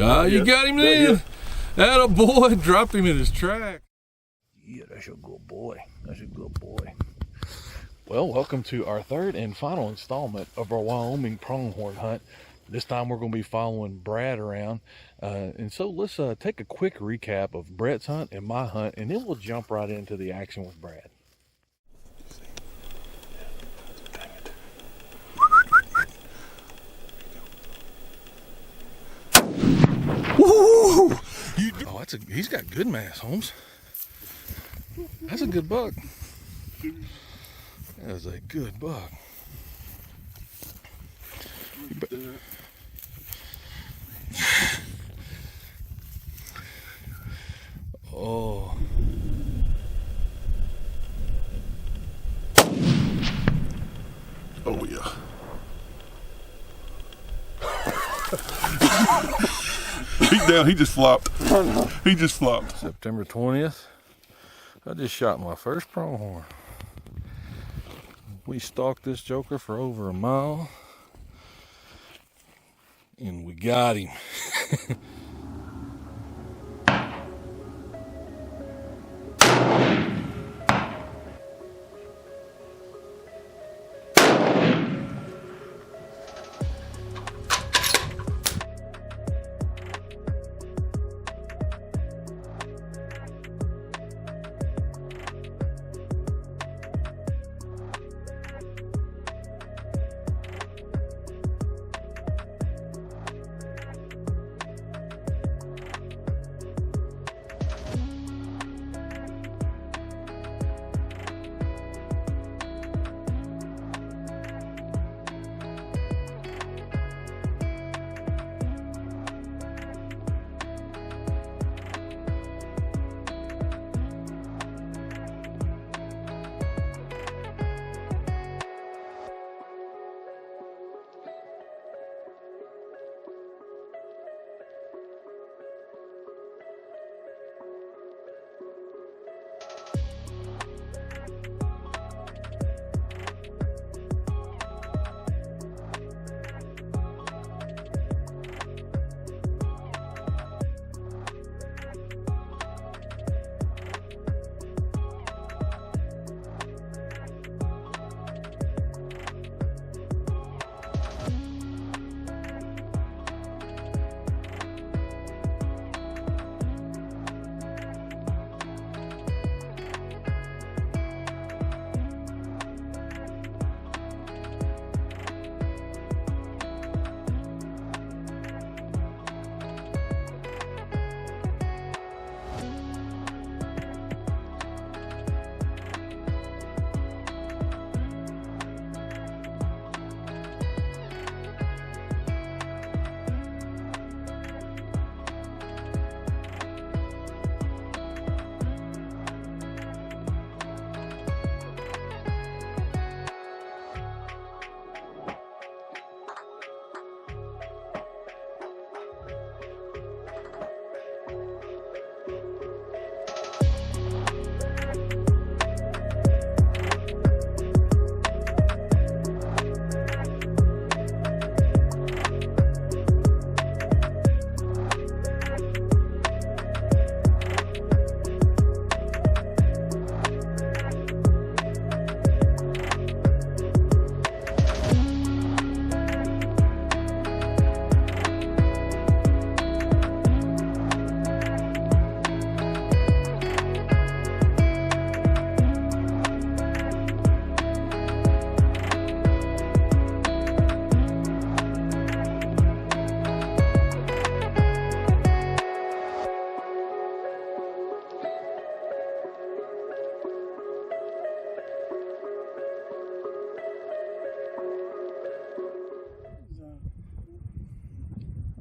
You got him then. That a boy. Dropped him in his track. Yeah, that's a good boy. That's a good boy. Well, welcome to our third and final installment of our Wyoming pronghorn hunt. This time we're going to be following Brad around. And so let's take a quick recap of Brett's hunt and my hunt, and then we'll jump right into the action with Brad. Woo! He's got good mass, Holmes. That's a good buck. That is a good buck. Oh. Oh yeah. He's down, he just flopped. He just flopped. September 20th. I just shot my first pronghorn. We stalked this joker for over a mile. And we got him.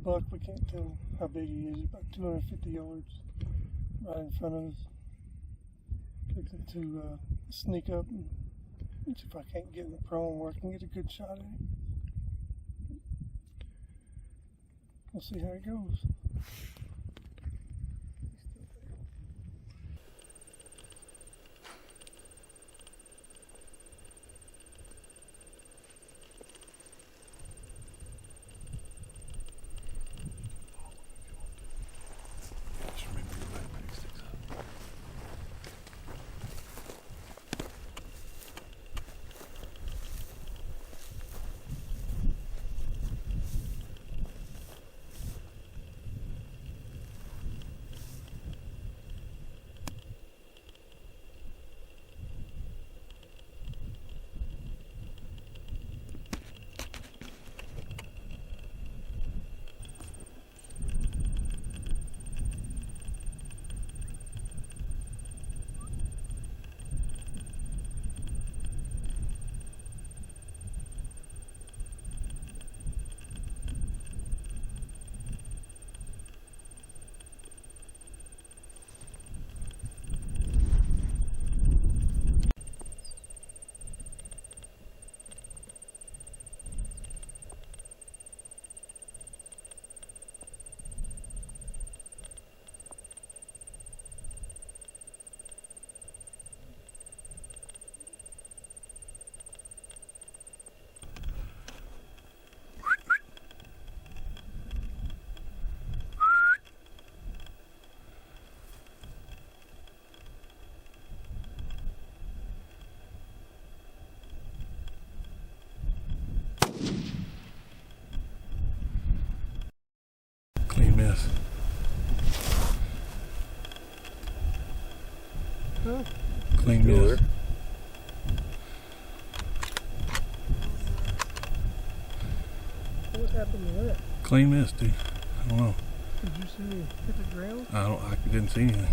Buck, we can't tell how big he is. He's about 250 yards right in front of us. Looking to sneak up and see if I can't get in the prone where I can get a good shot at him. We'll see how it goes. Huh? Clean miss. What happened to that? Clean miss, dude. I don't know. Did you see it hit the ground? I didn't see anything.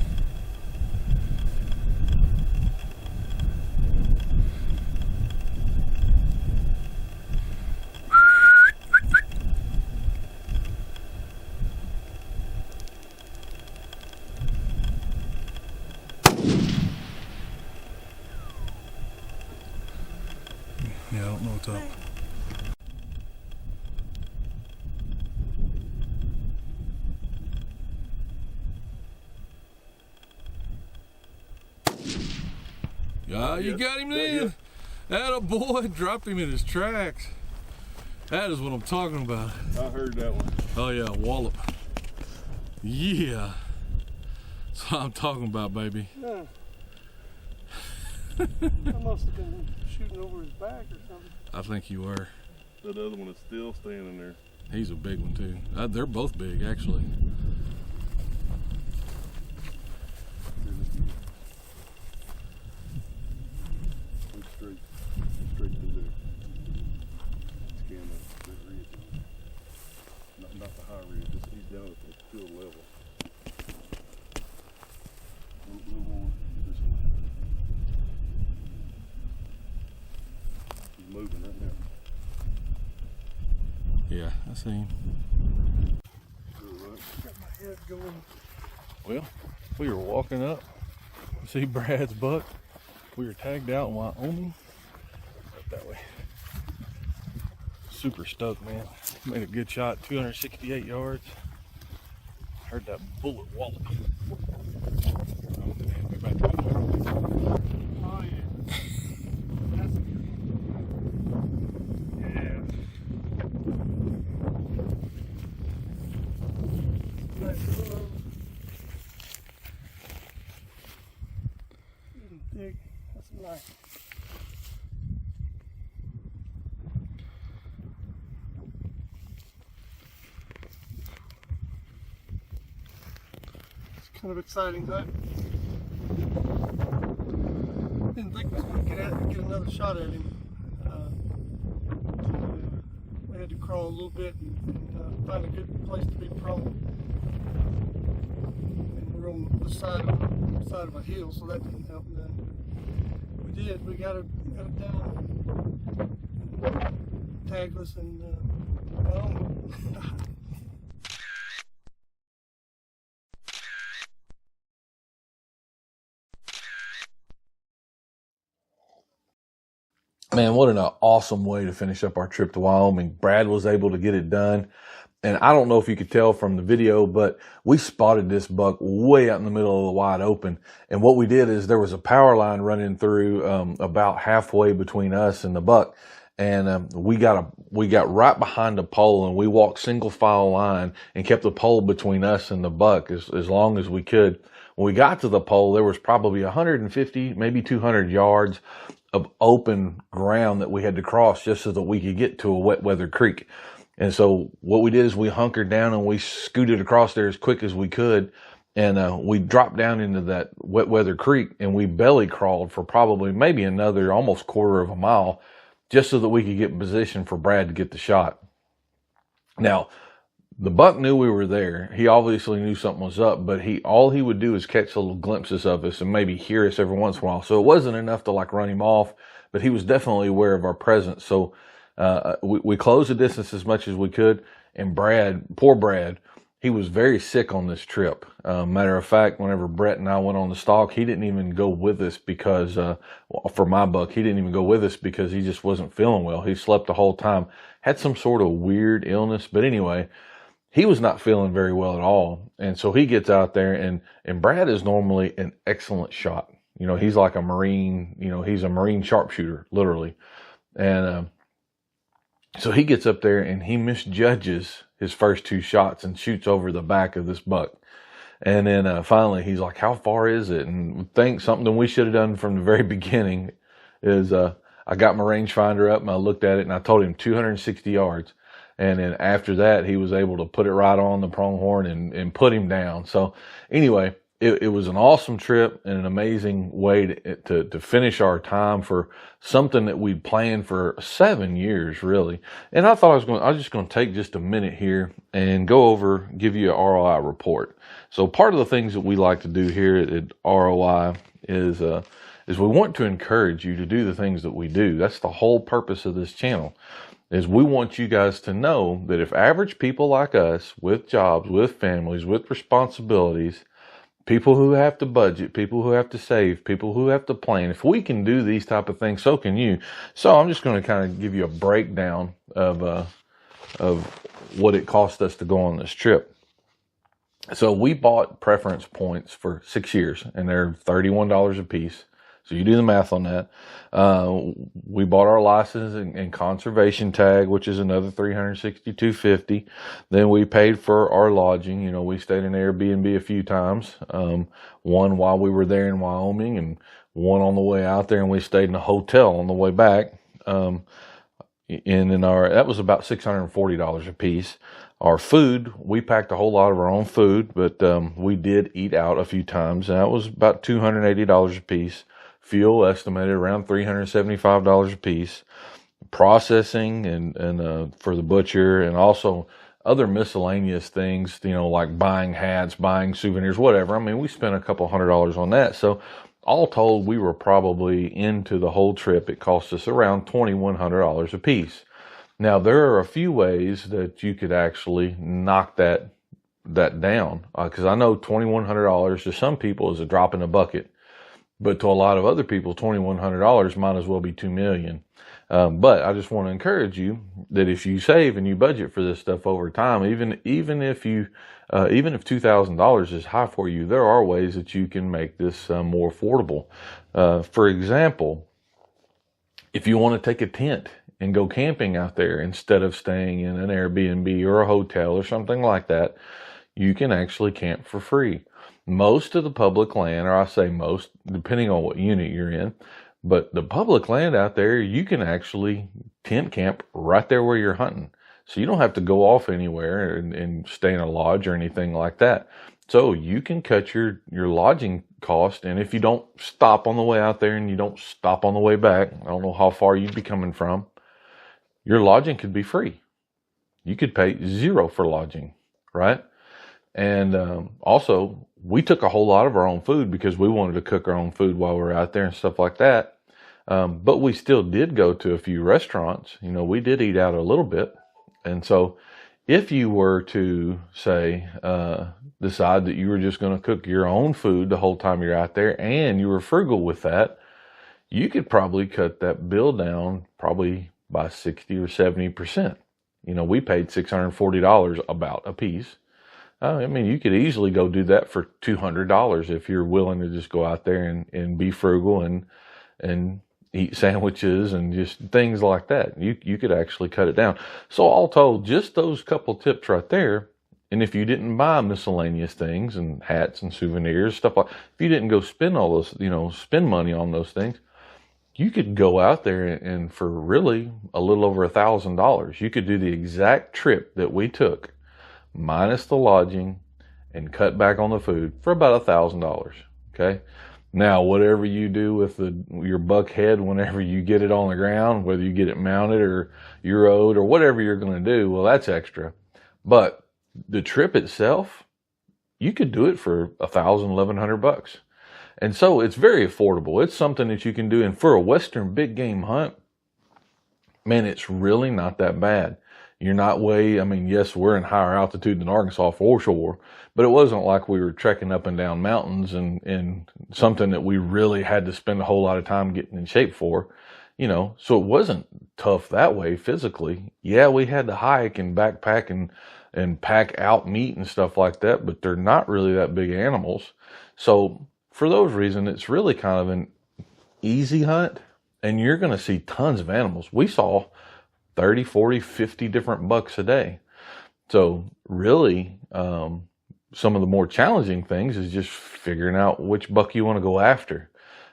Yeah, I don't know what's up. Yeah, you got him then. That boy dropped him in his tracks. That is what I'm talking about. I heard that one. Oh yeah, wallop. Yeah. That's what I'm talking about, baby. Yeah. I must have been shooting over his back or something. I think you were. That other one is still standing there. He's a big one too. They're both big, actually. Look straight through there. Scan that ridge. Not the high ridge. He's down at the field level. A little more this way. He's moving right now. Yeah, I see him. Got my head going. Well, we were walking up. See Brad's buck. We were tagged out in Wyoming. Up that way. Super stoked, man. Made a good shot, 268 yards. Heard that bullet wallop. Oh man, we're about to go. Oh yeah. That's a good one. Yeah. Nice little dig. That's nice. It's kind of exciting, huh? Didn't think we was going to get another shot at him. We had to crawl a little bit and find a good place to be prone. And we're on the side of a hill, so that didn't help none. We did. We got it down. Tagless and well. Man, what an awesome way to finish up our trip to Wyoming. Brad was able to get it done. And I don't know if you could tell from the video, but we spotted this buck way out in the middle of the wide open. And what we did is there was a power line running through about halfway between us and the buck. And we got right behind the pole, and we walked single file line and kept the pole between us and the buck as long as we could. When we got to the pole, there was probably 150, maybe 200 yards of open ground that we had to cross just so that we could get to a wet weather creek. And so what we did is we hunkered down and we scooted across there as quick as we could. And we dropped down into that wet weather creek, and we belly crawled for probably maybe another almost quarter of a mile just so that we could get in position for Brad to get the shot. Now, the buck knew we were there. He obviously knew something was up, but all he would do is catch little glimpses of us and maybe hear us every once in a while. So it wasn't enough to like run him off, but he was definitely aware of our presence. So we closed the distance as much as we could. And poor Brad, he was very sick on this trip. Matter of fact, whenever Brett and I went on the stalk, he didn't even go with us because, for my buck, he didn't even go with us because he just wasn't feeling well. He slept the whole time, had some sort of weird illness. But anyway, he was not feeling very well at all. And so he gets out there, and Brad is normally an excellent shot. You know, he's like a Marine, he's a Marine sharpshooter, literally. And so he gets up there and he misjudges his first two shots and shoots over the back of this buck. And then finally he's like, how far is it? And something we should have done from the very beginning is I got my rangefinder up and I looked at it and I told him 260 yards. And then after that, he was able to put it right on the pronghorn and put him down. So anyway, it was an awesome trip and an amazing way to finish our time for something that we'd planned for 7 years, really. And I thought I was just going to take just a minute here and give you an ROI report. So part of the things that we like to do here at ROI is we want to encourage you to do the things that we do. That's the whole purpose of this channel, is we want you guys to know that if average people like us, with jobs, with families, with responsibilities, people who have to budget, people who have to save, people who have to plan, if we can do these type of things, so can you. So I'm just going to kind of give you a breakdown of what it cost us to go on this trip. So we bought preference points for 6 years, and they're $31 a piece. So you do the math on that. We bought our license and conservation tag, which is another $362.50. Then we paid for our lodging. You know, we stayed in Airbnb a few times. One while we were there in Wyoming, and one on the way out there, and we stayed in a hotel on the way back. That was about $640 a piece. Our food, we packed a whole lot of our own food, but we did eat out a few times, and that was about $280 a piece. Fuel estimated around $375 a piece. Processing and for the butcher, and also other miscellaneous things, you know, like buying hats, buying souvenirs, whatever. I mean, we spent a couple $100 on that. So all told, we were probably into the whole trip. It cost us around $2,100 a piece. Now, there are a few ways that you could actually knock that down, because I know $2,100 to some people is a drop in the bucket. But to a lot of other people, $2,100 might as well be $2 million. But I just want to encourage you that if you save and you budget for this stuff over time, even if $2,000 is high for you, there are ways that you can make this more affordable. For example, if you want to take a tent and go camping out there instead of staying in an Airbnb or a hotel or something like that, you can actually camp for free. Most of the public land, or I say most, depending on what unit you're in, but the public land out there, you can actually tent camp right there where you're hunting. So you don't have to go off anywhere and stay in a lodge or anything like that. So you can cut your lodging cost, and if you don't stop on the way out there and you don't stop on the way back, I don't know how far you'd be coming from, your lodging could be free. You could pay $0 for lodging, right? And also, we took a whole lot of our own food because we wanted to cook our own food while we were out there and stuff like that. But we still did go to a few restaurants. You know, we did eat out a little bit. And so if you were to, say, decide that you were just going to cook your own food the whole time you're out there, and you were frugal with that, you could probably cut that bill down probably by 60 or 70%. You know, we paid $640 about a piece. I mean, you could easily go do that for $200 if you're willing to just go out there and be frugal and eat sandwiches and just things like that. You could actually cut it down. So all told, just those couple tips right there. And if you didn't buy miscellaneous things and hats and souvenirs, stuff like, if you didn't go spend all those, you know, spend money on those things, you could go out there and for really a little over $1,000, you could do the exact trip that we took, minus the lodging, and cut back on the food for about $1,000. Okay. Now, whatever you do with your buck head, whenever you get it on the ground, whether you get it mounted or Euroed or whatever you're going to do, well, that's extra. But the trip itself, you could do it for $1,000, $1,100. And so it's very affordable. It's something that you can do. And for a Western big game hunt, man, it's really not that bad. You're not I mean, yes, we're in higher altitude than Arkansas for sure, but it wasn't like we were trekking up and down mountains and something that we really had to spend a whole lot of time getting in shape for, you know, so it wasn't tough that way physically. Yeah, we had to hike and backpack and pack out meat and stuff like that, but they're not really that big animals. So for those reasons, it's really kind of an easy hunt, and you're going to see tons of animals. We saw 30, 40, 50 different bucks a day. So really, some of the more challenging things is just figuring out which buck you want to go after.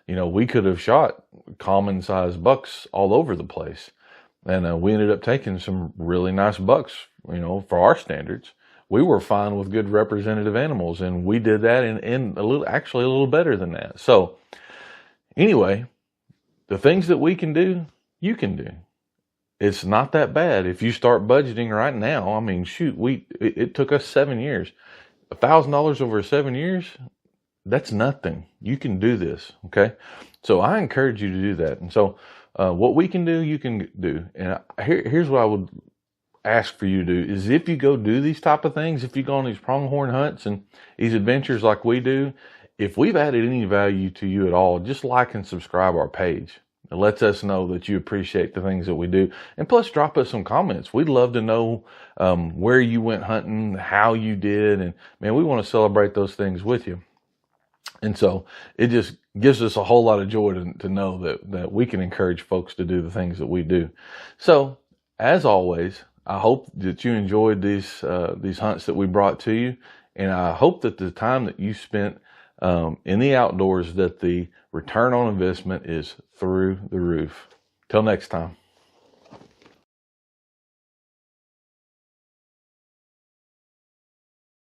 You know, we could have shot common sized bucks all over the place. And we ended up taking some really nice bucks, you know, for our standards. we were fine with good representative animals, and we did that in actually a little better than that. So anyway, the things that we can do, you can do. It's not that bad if you start budgeting right now. I mean, shoot, it took us 7 years. $1,000 over 7 years, that's nothing. You can do this, okay? So I encourage you to do that. And so what we can do, you can do. And here's what I would ask for you to do is, if you go do these type of things, if you go on these pronghorn hunts and these adventures like we do, if we've added any value to you at all, just like and subscribe our page. It lets us know that you appreciate the things that we do. And plus, drop us some comments. We'd love to know where you went hunting, how you did. And man, we want to celebrate those things with you. And so it just gives us a whole lot of joy to know that we can encourage folks to do the things that we do. So as always, I hope that you enjoyed these hunts that we brought to you. And I hope that the time that you spent in the outdoors, that the return on investment is through the roof. Till next time.